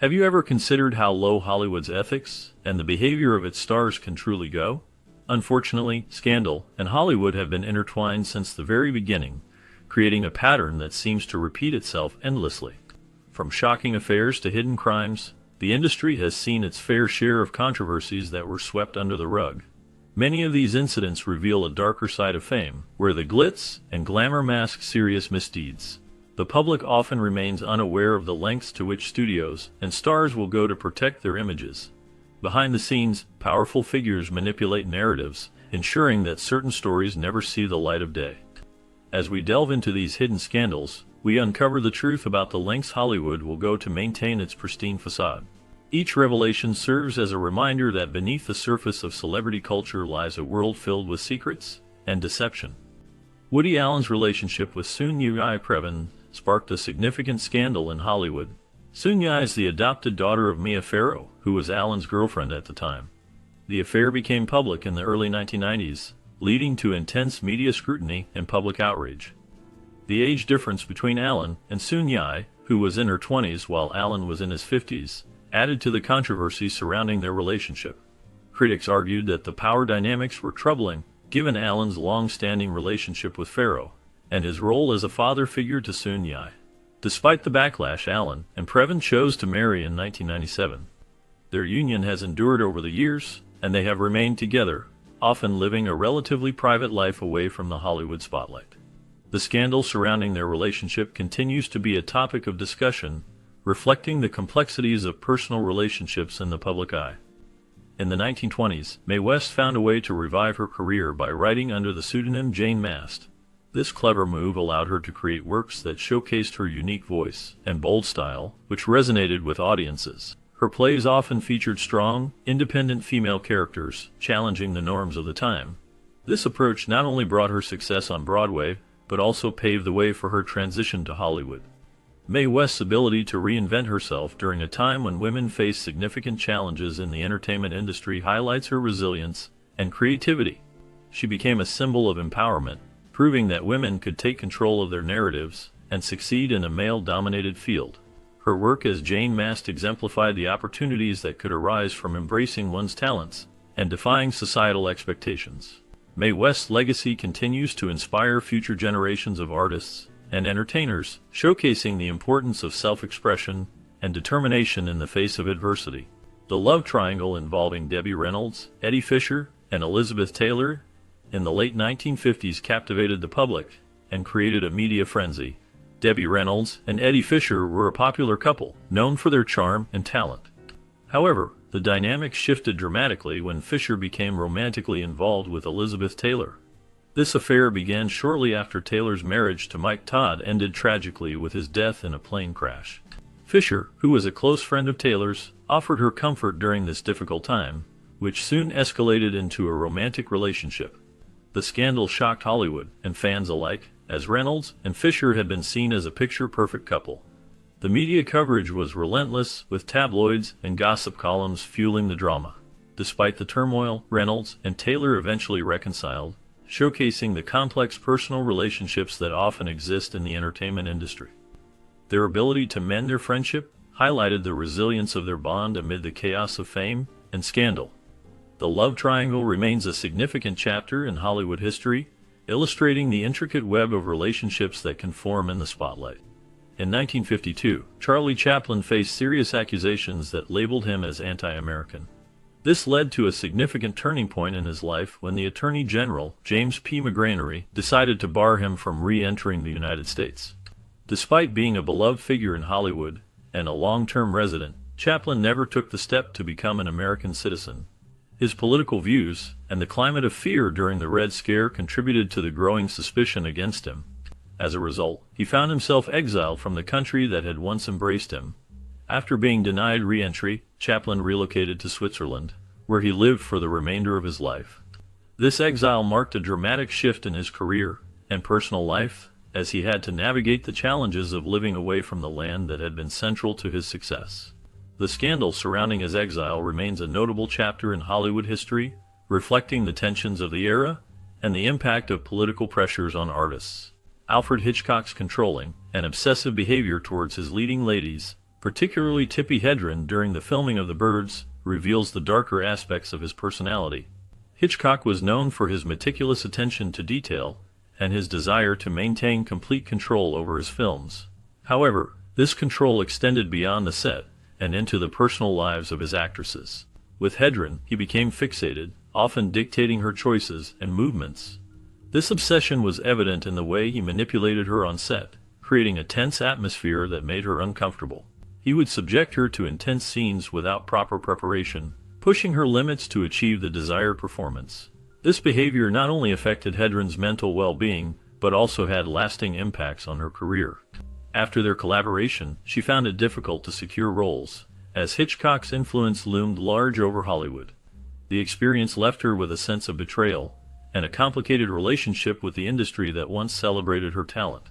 Have you ever considered how low Hollywood's ethics and the behavior of its stars can truly go? Unfortunately, scandal and Hollywood have been intertwined since the very beginning, creating a pattern that seems to repeat itself endlessly. From shocking affairs to hidden crimes, the industry has seen its fair share of controversies that were swept under the rug. Many of these incidents reveal a darker side of fame, where the glitz and glamour mask serious misdeeds. The public often remains unaware of the lengths to which studios and stars will go to protect their images. Behind the scenes, powerful figures manipulate narratives, ensuring that certain stories never see the light of day. As we delve into these hidden scandals, we uncover the truth about the lengths Hollywood will go to maintain its pristine facade. Each revelation serves as a reminder that beneath the surface of celebrity culture lies a world filled with secrets and deception. Woody Allen's relationship with Soon-Yi Previn sparked a significant scandal in Hollywood. Soon-Yi is the adopted daughter of Mia Farrow, who was Allen's girlfriend at the time. The affair became public in the early 1990s, leading to intense media scrutiny and public outrage. The age difference between Allen and Soon-Yi, who was in her 20s while Allen was in his 50s, added to the controversy surrounding their relationship. Critics argued that the power dynamics were troubling, given Allen's long-standing relationship with Farrow and his role as a father figure to Soon-Yi. Despite the backlash, Allen and Previn chose to marry in 1997. Their union has endured over the years, and they have remained together, often living a relatively private life away from the Hollywood spotlight. The scandal surrounding their relationship continues to be a topic of discussion, reflecting the complexities of personal relationships in the public eye. In the 1920s, Mae West found a way to revive her career by writing under the pseudonym Jane Mast. This clever move allowed her to create works that showcased her unique voice and bold style, which resonated with audiences. Her plays often featured strong, independent female characters, challenging the norms of the time. This approach not only brought her success on Broadway, but also paved the way for her transition to Hollywood. Mae West's ability to reinvent herself during a time when women faced significant challenges in the entertainment industry highlights her resilience and creativity. She became a symbol of empowerment, proving that women could take control of their narratives and succeed in a male-dominated field. Her work as Jane Mast exemplified the opportunities that could arise from embracing one's talents and defying societal expectations. Mae West's legacy continues to inspire future generations of artists and entertainers, showcasing the importance of self-expression and determination in the face of adversity. The love triangle involving Debbie Reynolds, Eddie Fisher, and Elizabeth Taylor in the late 1950s captivated the public and created a media frenzy. Debbie Reynolds and Eddie Fisher were a popular couple, known for their charm and talent. However, the dynamic shifted dramatically when Fisher became romantically involved with Elizabeth Taylor. This affair began shortly after Taylor's marriage to Mike Todd ended tragically with his death in a plane crash. Fisher, who was a close friend of Taylor's, offered her comfort during this difficult time, which soon escalated into a romantic relationship. The scandal shocked Hollywood and fans alike, as Reynolds and Fisher had been seen as a picture-perfect couple. The media coverage was relentless, with tabloids and gossip columns fueling the drama. Despite the turmoil, Reynolds and Taylor eventually reconciled, showcasing the complex personal relationships that often exist in the entertainment industry. Their ability to mend their friendship highlighted the resilience of their bond amid the chaos of fame and scandal. The love triangle remains a significant chapter in Hollywood history, illustrating the intricate web of relationships that can form in the spotlight. In 1952, Charlie Chaplin faced serious accusations that labeled him as anti-American. This led to a significant turning point in his life when the Attorney General, James P. McGranary, decided to bar him from re-entering the United States. Despite being a beloved figure in Hollywood and a long-term resident, Chaplin never took the step to become an American citizen. His political views and the climate of fear during the Red Scare contributed to the growing suspicion against him. As a result, he found himself exiled from the country that had once embraced him. After being denied re-entry, Chaplin relocated to Switzerland, where he lived for the remainder of his life. This exile marked a dramatic shift in his career and personal life, as he had to navigate the challenges of living away from the land that had been central to his success. The scandal surrounding his exile remains a notable chapter in Hollywood history, reflecting the tensions of the era and the impact of political pressures on artists. Alfred Hitchcock's controlling and obsessive behavior towards his leading ladies Particularly Tippi Hedren during the filming of The Birds reveals the darker aspects of his personality. Hitchcock was known for his meticulous attention to detail and his desire to maintain complete control over his films. However, this control extended beyond the set and into the personal lives of his actresses. With Hedren, he became fixated, often dictating her choices and movements. This obsession was evident in the way he manipulated her on set, creating a tense atmosphere that made her uncomfortable. He would subject her to intense scenes without proper preparation, pushing her limits to achieve the desired performance. This behavior not only affected Hedren's mental well-being, but also had lasting impacts on her career. After their collaboration, she found it difficult to secure roles, as Hitchcock's influence loomed large over Hollywood. The experience left her with a sense of betrayal, and a complicated relationship with the industry that once celebrated her talent.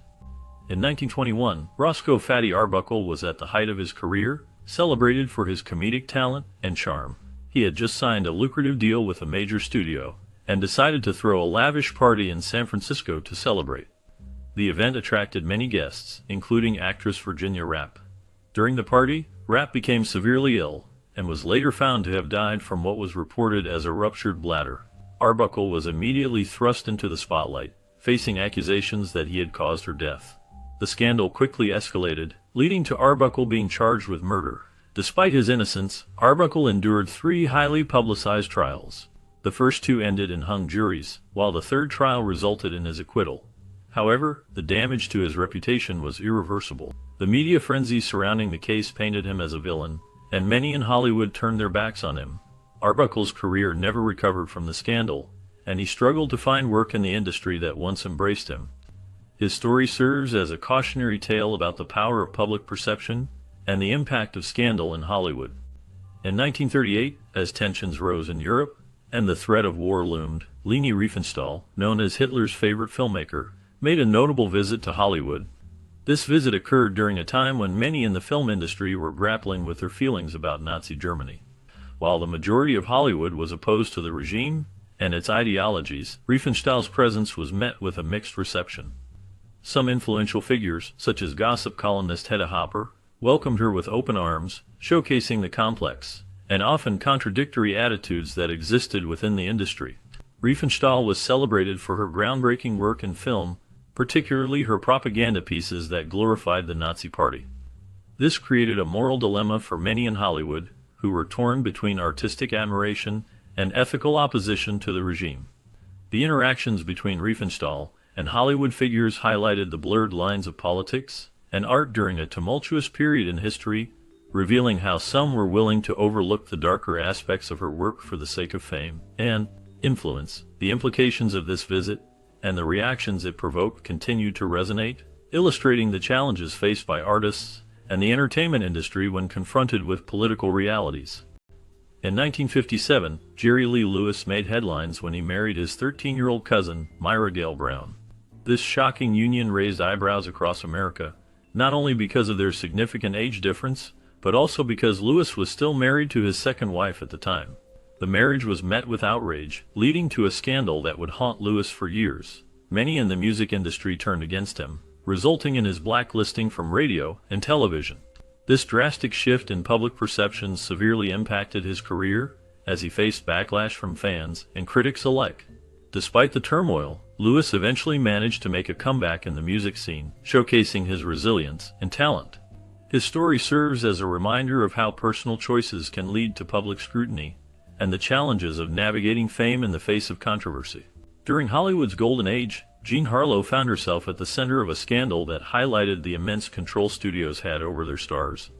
In 1921, Roscoe "Fatty" Arbuckle was at the height of his career, celebrated for his comedic talent and charm. He had just signed a lucrative deal with a major studio, and decided to throw a lavish party in San Francisco to celebrate. The event attracted many guests, including actress Virginia Rappe. During the party, Rappe became severely ill, and was later found to have died from what was reported as a ruptured bladder. Arbuckle was immediately thrust into the spotlight, facing accusations that he had caused her death. The scandal quickly escalated, leading to Arbuckle being charged with murder. Despite his innocence, Arbuckle endured 3 highly publicized trials. The first 2 ended in hung juries, while the third trial resulted in his acquittal. However, the damage to his reputation was irreversible. The media frenzy surrounding the case painted him as a villain, and many in Hollywood turned their backs on him. Arbuckle's career never recovered from the scandal, and he struggled to find work in the industry that once embraced him. His story serves as a cautionary tale about the power of public perception and the impact of scandal in Hollywood. In 1938, as tensions rose in Europe and the threat of war loomed, Leni Riefenstahl, known as Hitler's favorite filmmaker, made a notable visit to Hollywood. This visit occurred during a time when many in the film industry were grappling with their feelings about Nazi Germany. While the majority of Hollywood was opposed to the regime and its ideologies, Riefenstahl's presence was met with a mixed reception. Some influential figures, such as gossip columnist Hedda Hopper, welcomed her with open arms, showcasing the complex and often contradictory attitudes that existed within the industry. Riefenstahl was celebrated for her groundbreaking work in film, particularly her propaganda pieces that glorified the Nazi Party. This created a moral dilemma for many in Hollywood, who were torn between artistic admiration and ethical opposition to the regime. The interactions between Riefenstahl and Hollywood figures highlighted the blurred lines of politics and art during a tumultuous period in history, revealing how some were willing to overlook the darker aspects of her work for the sake of fame and influence. The implications of this visit and the reactions it provoked continued to resonate, illustrating the challenges faced by artists and the entertainment industry when confronted with political realities. In 1957, Jerry Lee Lewis made headlines when he married his 13-year-old cousin, Myra Gale Brown. This shocking union raised eyebrows across America, not only because of their significant age difference, but also because Lewis was still married to his second wife at the time. The marriage was met with outrage, leading to a scandal that would haunt Lewis for years. Many in the music industry turned against him, resulting in his blacklisting from radio and television. This drastic shift in public perception severely impacted his career, as he faced backlash from fans and critics alike. Despite the turmoil, Lewis eventually managed to make a comeback in the music scene, showcasing his resilience and talent. His story serves as a reminder of how personal choices can lead to public scrutiny, and the challenges of navigating fame in the face of controversy. During Hollywood's golden age, Jean Harlow found herself at the center of a scandal that highlighted the immense control studios had over their stars.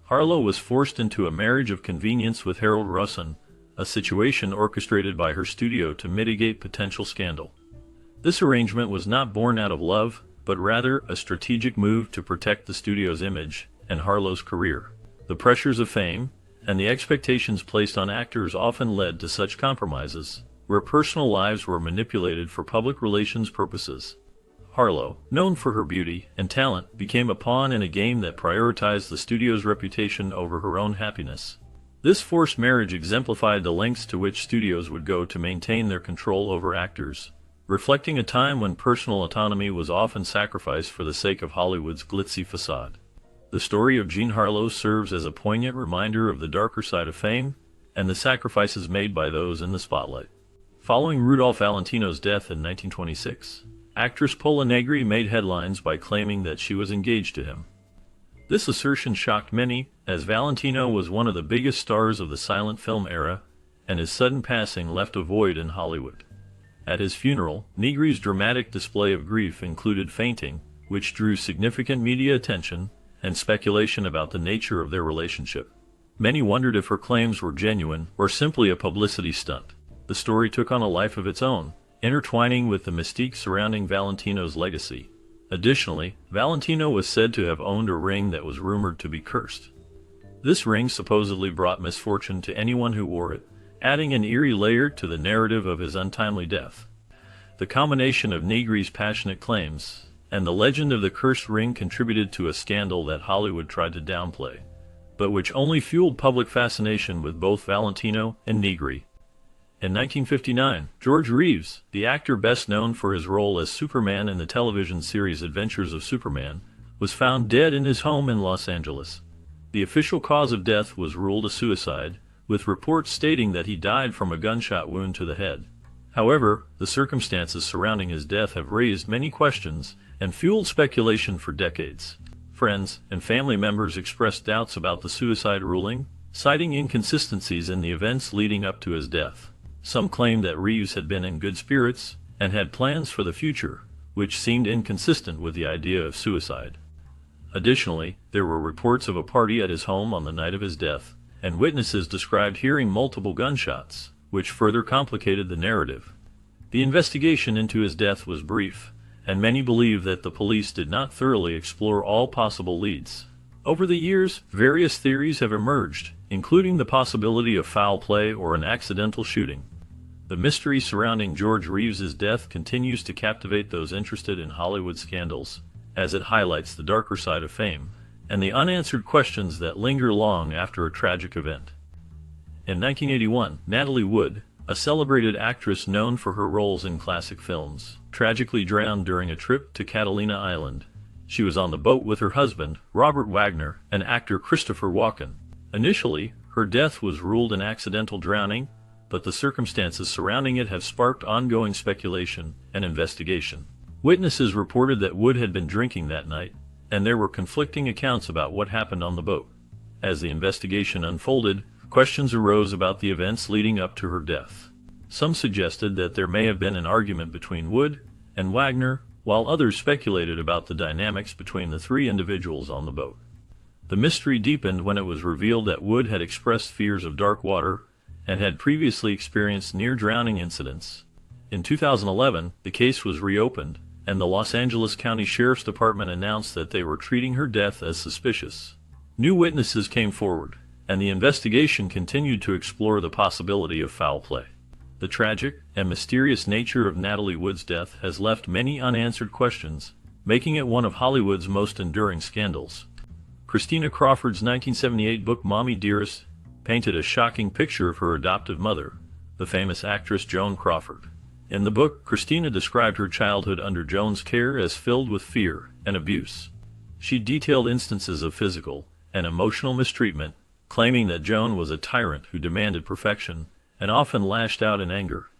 Harlow was forced into a marriage of convenience with Harold Russin, a situation orchestrated by her studio to mitigate potential scandal. This arrangement was not born out of love, but rather a strategic move to protect the studio's image and Harlow's career. The pressures of fame and the expectations placed on actors often led to such compromises, where personal lives were manipulated for public relations purposes. Harlow, known for her beauty and talent, became a pawn in a game that prioritized the studio's reputation over her own happiness. This forced marriage exemplified the lengths to which studios would go to maintain their control over actors, reflecting a time when personal autonomy was often sacrificed for the sake of Hollywood's glitzy facade. The story of Jean Harlow serves as a poignant reminder of the darker side of fame and the sacrifices made by those in the spotlight. Following Rudolph Valentino's death in 1926, actress Pola Negri made headlines by claiming that she was engaged to him. This assertion shocked many, as Valentino was one of the biggest stars of the silent film era, and his sudden passing left a void in Hollywood. At his funeral, Negri's dramatic display of grief included fainting, which drew significant media attention and speculation about the nature of their relationship. Many wondered if her claims were genuine or simply a publicity stunt. The story took on a life of its own, intertwining with the mystique surrounding Valentino's legacy. Additionally, Valentino was said to have owned a ring that was rumored to be cursed. This ring supposedly brought misfortune to anyone who wore it, adding an eerie layer to the narrative of his untimely death. The combination of Negri's passionate claims and the legend of the cursed ring contributed to a scandal that Hollywood tried to downplay, but which only fueled public fascination with both Valentino and Negri. In 1959, George Reeves, the actor best known for his role as Superman in the television series Adventures of Superman, was found dead in his home in Los Angeles. The official cause of death was ruled a suicide, with reports stating that he died from a gunshot wound to the head. However, the circumstances surrounding his death have raised many questions and fueled speculation for decades. Friends and family members expressed doubts about the suicide ruling, citing inconsistencies in the events leading up to his death. Some claimed that Reeves had been in good spirits and had plans for the future, which seemed inconsistent with the idea of suicide. Additionally, there were reports of a party at his home on the night of his death, and witnesses described hearing multiple gunshots, which further complicated the narrative. The investigation into his death was brief, and many believe that the police did not thoroughly explore all possible leads. Over the years, various theories have emerged, including the possibility of foul play or an accidental shooting. The mystery surrounding George Reeves's death continues to captivate those interested in Hollywood scandals, as it highlights the darker side of fame and the unanswered questions that linger long after a tragic event. In 1981, Natalie Wood, a celebrated actress known for her roles in classic films, tragically drowned during a trip to Catalina Island. She was on the boat with her husband, Robert Wagner, and actor Christopher Walken. Initially, her death was ruled an accidental drowning, but the circumstances surrounding it have sparked ongoing speculation and investigation. Witnesses reported that Wood had been drinking that night, and there were conflicting accounts about what happened on the boat. As the investigation unfolded, questions arose about the events leading up to her death. Some suggested that there may have been an argument between Wood and Wagner, while others speculated about the dynamics between the three individuals on the boat. The mystery deepened when it was revealed that Wood had expressed fears of dark water and had previously experienced near-drowning incidents. In 2011, the case was reopened, and the Los Angeles County Sheriff's Department announced that they were treating her death as suspicious. New witnesses came forward, and the investigation continued to explore the possibility of foul play. The tragic and mysterious nature of Natalie Wood's death has left many unanswered questions, making it one of Hollywood's most enduring scandals. Christina Crawford's 1978 book Mommy Dearest painted a shocking picture of her adoptive mother, the famous actress Joan Crawford. In the book, Christina described her childhood under Joan's care as filled with fear and abuse. She detailed instances of physical and emotional mistreatment, claiming that Joan was a tyrant who demanded perfection and often lashed out in anger.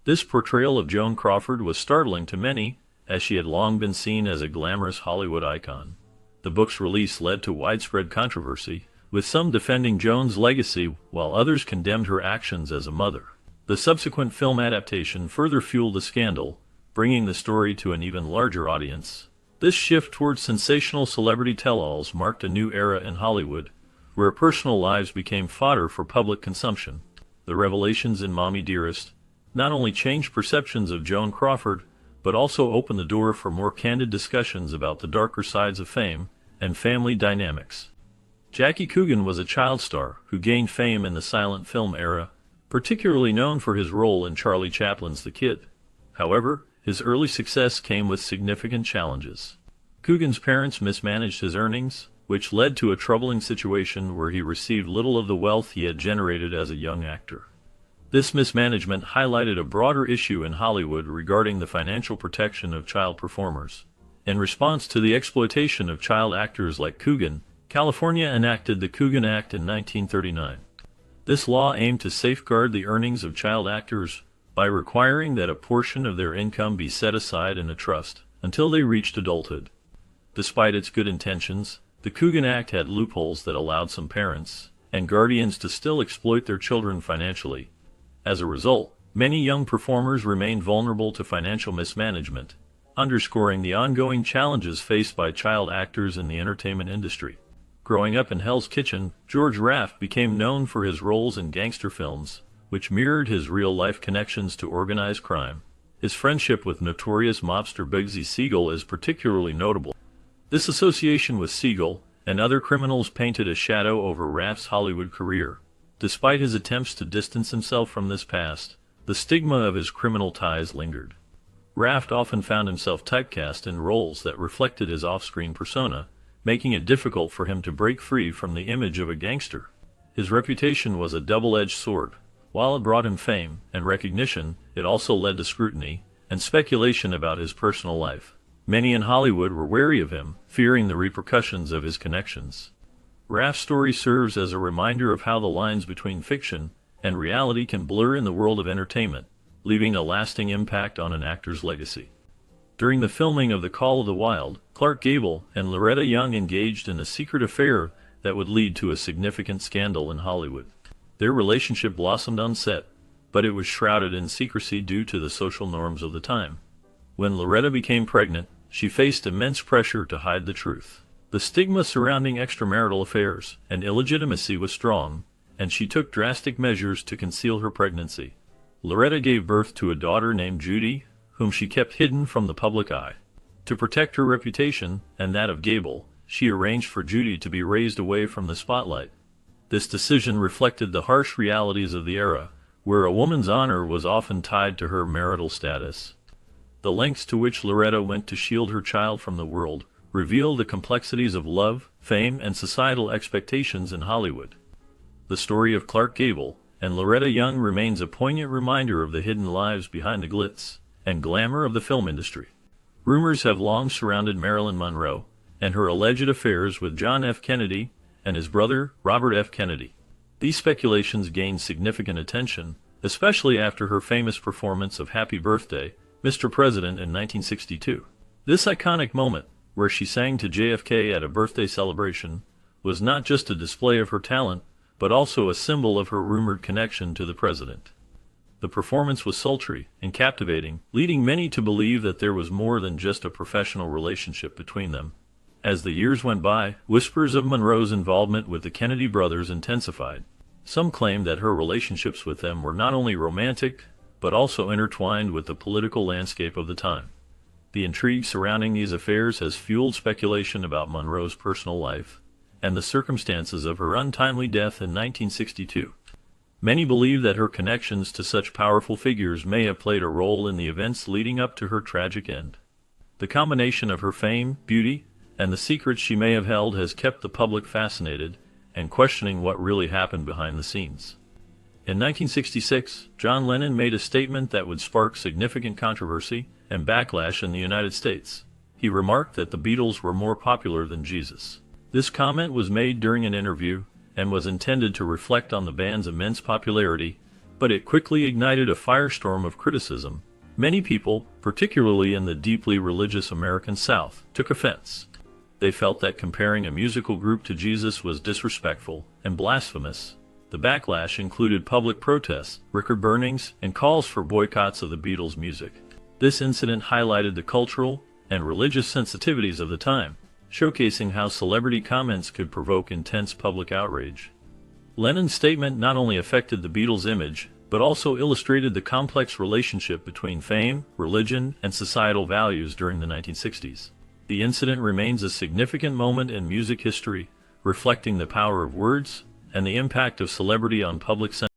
This portrayal of Joan Crawford was startling to many, as she had long been seen as a glamorous Hollywood icon. The book's release led to widespread controversy, with some defending Joan's legacy while others condemned her actions as a mother. The subsequent film adaptation further fueled the scandal, bringing the story to an even larger audience. This shift towards sensational celebrity tell-alls marked a new era in Hollywood, where personal lives became fodder for public consumption. The revelations in Mommy Dearest not only changed perceptions of Joan Crawford, but also opened the door for more candid discussions about the darker sides of fame and family dynamics. Jackie Coogan was a child star who gained fame in the silent film era, particularly known for his role in Charlie Chaplin's The Kid. However, his early success came with significant challenges. Coogan's parents mismanaged his earnings, which led to a troubling situation where he received little of the wealth he had generated as a young actor. This mismanagement highlighted a broader issue in Hollywood regarding the financial protection of child performers. In response to the exploitation of child actors like Coogan, California enacted the Coogan Act in 1939. This law aimed to safeguard the earnings of child actors by requiring that a portion of their income be set aside in a trust until they reached adulthood. Despite its good intentions, the Coogan Act had loopholes that allowed some parents and guardians to still exploit their children financially. As a result, many young performers remained vulnerable to financial mismanagement, underscoring the ongoing challenges faced by child actors in the entertainment industry. Growing up in Hell's Kitchen, George Raft became known for his roles in gangster films, which mirrored his real-life connections to organized crime. His friendship with notorious mobster Bugsy Siegel is particularly notable. This association with Siegel and other criminals painted a shadow over Raft's Hollywood career. Despite his attempts to distance himself from this past, the stigma of his criminal ties lingered. Raft often found himself typecast in roles that reflected his off-screen persona, making it difficult for him to break free from the image of a gangster. His reputation was a double-edged sword. While it brought him fame and recognition, it also led to scrutiny and speculation about his personal life. Many in Hollywood were wary of him, fearing the repercussions of his connections. Raft's story serves as a reminder of how the lines between fiction and reality can blur in the world of entertainment, leaving a lasting impact on an actor's legacy. During the filming of The Call of the Wild, Clark Gable and Loretta Young engaged in a secret affair that would lead to a significant scandal in Hollywood. Their relationship blossomed on set, but it was shrouded in secrecy due to the social norms of the time. When Loretta became pregnant, she faced immense pressure to hide the truth. The stigma surrounding extramarital affairs and illegitimacy was strong, and she took drastic measures to conceal her pregnancy. Loretta gave birth to a daughter named Judy, whom she kept hidden from the public eye. To protect her reputation and that of Gable, she arranged for Judy to be raised away from the spotlight. This decision reflected the harsh realities of the era, where a woman's honor was often tied to her marital status. The lengths to which Loretta went to shield her child from the world reveal the complexities of love, fame, and societal expectations in Hollywood. The story of Clark Gable and Loretta Young remains a poignant reminder of the hidden lives behind the glitz and glamour of the film industry. Rumors have long surrounded Marilyn Monroe and her alleged affairs with John F. Kennedy and his brother, Robert F. Kennedy. These speculations gained significant attention, especially after her famous performance of Happy Birthday, Mr. President in 1962. This iconic moment, where she sang to JFK at a birthday celebration, was not just a display of her talent, but also a symbol of her rumored connection to the president. The performance was sultry and captivating, leading many to believe that there was more than just a professional relationship between them. As the years went by, whispers of Monroe's involvement with the Kennedy brothers intensified. Some claimed that her relationships with them were not only romantic, but also intertwined with the political landscape of the time. The intrigue surrounding these affairs has fueled speculation about Monroe's personal life and the circumstances of her untimely death in 1962. Many believe that her connections to such powerful figures may have played a role in the events leading up to her tragic end. The combination of her fame, beauty, and the secrets she may have held has kept the public fascinated and questioning what really happened behind the scenes. In 1966, John Lennon made a statement that would spark significant controversy and backlash in the United States. He remarked that the Beatles were more popular than Jesus. This comment was made during an interview and was intended to reflect on the band's immense popularity, but it quickly ignited a firestorm of criticism. Many people, particularly in the deeply religious American South, took offense. They felt that comparing a musical group to Jesus was disrespectful and blasphemous. The backlash included public protests, record burnings, and calls for boycotts of the Beatles' music. This incident highlighted the cultural and religious sensitivities of the time, showcasing how celebrity comments could provoke intense public outrage. Lennon's statement not only affected the Beatles' image, but also illustrated the complex relationship between fame, religion, and societal values during the 1960s. The incident remains a significant moment in music history, reflecting the power of words and the impact of celebrity on public sentiment.